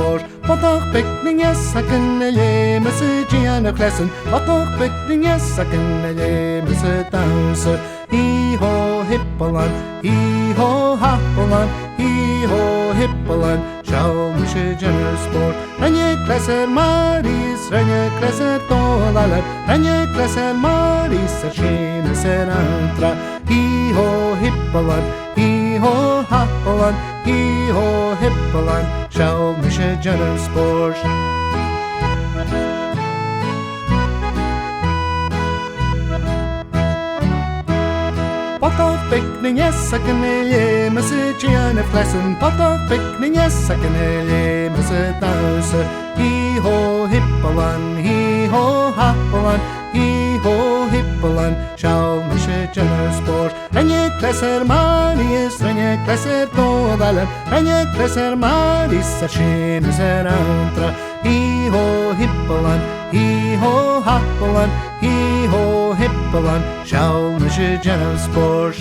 sport. Potok picking yes, I can lay message and a lesson. Potok picking yes, I can lay message dancer. Hee ho hippalon, hee ho happalon, hee ho hippalon. Shall we should generous sport? Ranye kleser maris, ranye kleser tolalar, ranye kleser maris, a shame ser antra. Hee ho hippalon, hee ho happalon, hee ho hippalon. Shall we should generous sport? Potok picking yes, I can lay message and a lesson. Potok picking yes, I can lay message dancer. Hee ho hippalon, hee ho happalon, hee ho hippalon. Shall we should generous sport? Ranye kleser maris, ranye kleser todalar, ranye kleser maris, a shame ser antra. Hee ho hippalon, hee ho happalon, hee ho hippalon. Shall we should generous sport?